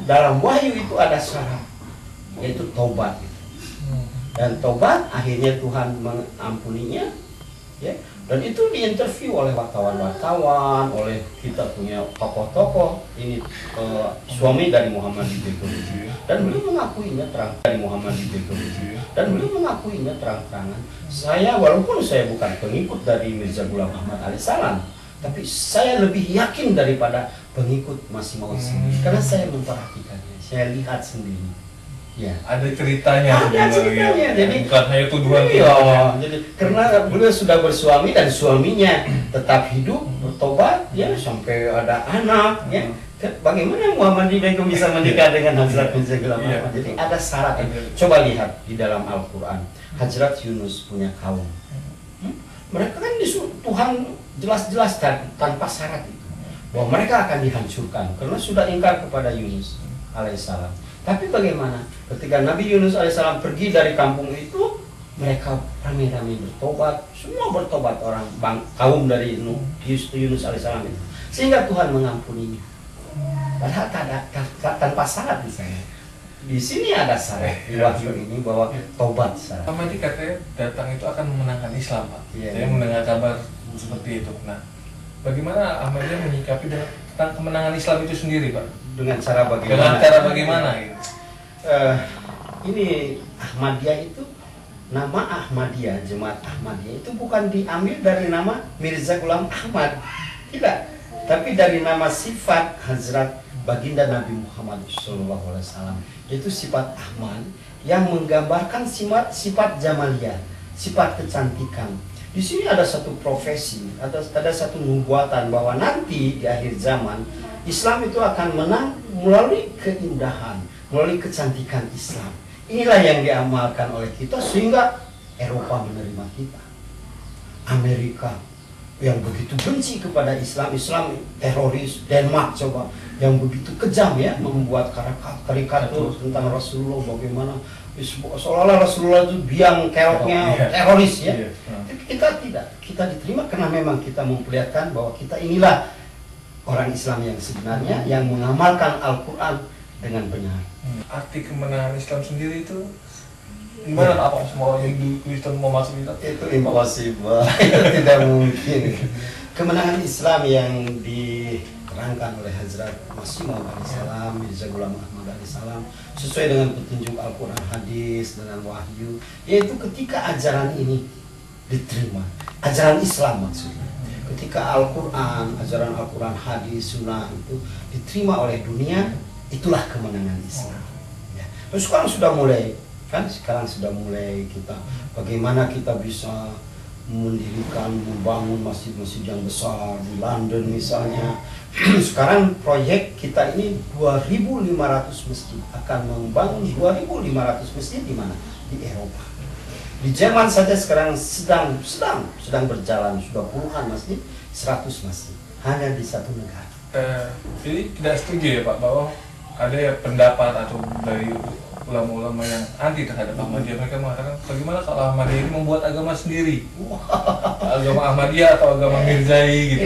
dalam wahyu itu ada syarat, yaitu tobat. Dan tobat akhirnya Tuhan mengampuninya, ya. Dan itu diinterview oleh wartawan-wartawan, oleh kita punya tokoh-tokoh ini, suami dari Muhammad Ibn, dan beliau mengakuinya terang-terangan. Saya walaupun saya bukan pengikut dari Mirza Ghulam Ahmad alaihissalam, tapi saya lebih yakin daripada pengikut Masih Maud sendiri, karena saya memperhatikannya, saya lihat sendiri. Ya. Ada ceritanya. Jadi bukan hanya tuduhan. Iya, jadi karena beliau sudah bersuami dan suaminya tetap hidup, bertobat, ya sampai ada anak, ya. Bagaimana Muhammad Ibn bisa menikah dengan Hazrat Mirza Ghulam Ahmad? Jadi ada syarat. Coba lihat di dalam Al-Quran, Hazrat Yunus punya kaum. Mereka kan disuruh Tuhan jelas-jelas tanpa syarat itu, bahwa mereka akan dihancurkan karena sudah ingkar kepada Yunus alaihissalam. Tapi bagaimana ketika Nabi Yunus alaihissalam pergi dari kampung itu, mereka ramai-ramai bertobat, semua bertobat orang kaum dari Yunus alaihissalam itu, sehingga Tuhan mengampuninya. Padahal tanpa syarat di sana. Di sini ada syarat di wahyu ini bahwa tobat syarat. Ahmadi katanya datang itu akan memenangkan Islam, Pak. Saya mendengar kabar seperti itu. Nah, bagaimana Ahmadiyah menyikapi tentang kemenangan Islam itu sendiri, Pak? Dengan cara bagaimana? Dengan cara bagaimana? Ini Ahmadiyah itu, nama Ahmadiyah, Jemaat Ahmadiyah itu bukan diambil dari nama Mirza Ghulam Ahmad, tidak, tapi dari nama sifat Hazrat Baginda Nabi Muhammad SAW, yaitu sifat Ahmad yang menggambarkan sifat Jamaliyah, sifat kecantikan. Di sini ada satu profesi, ada satu nubuatan bahwa nanti di akhir zaman Islam itu akan menang melalui keindahan, melalui kecantikan Islam. Inilah yang diamalkan oleh kita sehingga Eropa menerima kita. Amerika yang begitu benci kepada Islam, teroris. Denmark coba yang begitu kejam ya, membuat karikatur tentang Rasulullah, bagaimana seolah-olah Rasulullah itu biang keroknya teroris ya. Kita tidak, kita diterima karena memang kita memperlihatkan bahwa kita inilah orang Islam yang sebenarnya, yang mengamalkan Al-Quran dengan benar. Arti kemenangan Islam sendiri itu gimana? Apa semua orang Hindu Kristen mau masuk itu impossible. Itu tidak mungkin. Kemenangan Islam yang diterangkan oleh Hazrat Masih Maud alaihissalam, Mirza Ghulam Ahmad alaihissalam, sesuai dengan petunjuk Al-Quran, hadis, dengan wahyu, yaitu ketika ajaran ini diterima, ajaran Islam maksudnya. Ketika Al-Quran, ajaran Al-Quran, hadis, sunnah itu diterima oleh dunia, itulah kemenangan Islam. Ya. Terus sekarang sudah mulai kita, bagaimana kita bisa mendirikan, membangun masjid-masjid yang besar di London misalnya. Sekarang proyek kita ini 2.500 masjid, akan membangun 2.500 masjid di mana? Di Eropa. Di Jerman saja sekarang sedang berjalan, sudah puluhan masjid, 100 masjid hanya di satu negara. Jadi tidak setuju ya Pak bahwa ada pendapat atau dari ulama-ulama yang anti terhadap Ahmadiyah, mereka mengatakan bagaimana kalau Ahmadiyah ini membuat agama sendiri, agama Ahmadiyah atau agama Mirzai gitu.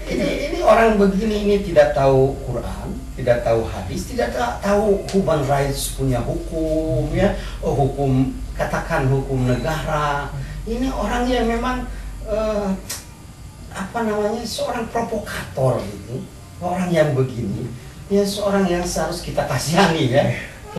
Ini orang begini ini tidak tahu Quran, tidak tahu hadis, tidak tahu human rights, punya hukum ya, hukum, katakan hukum negara. Ini orang yang memang seorang provokator gitu, orang yang begini ya, seorang yang seharusnya kita kasihani ya.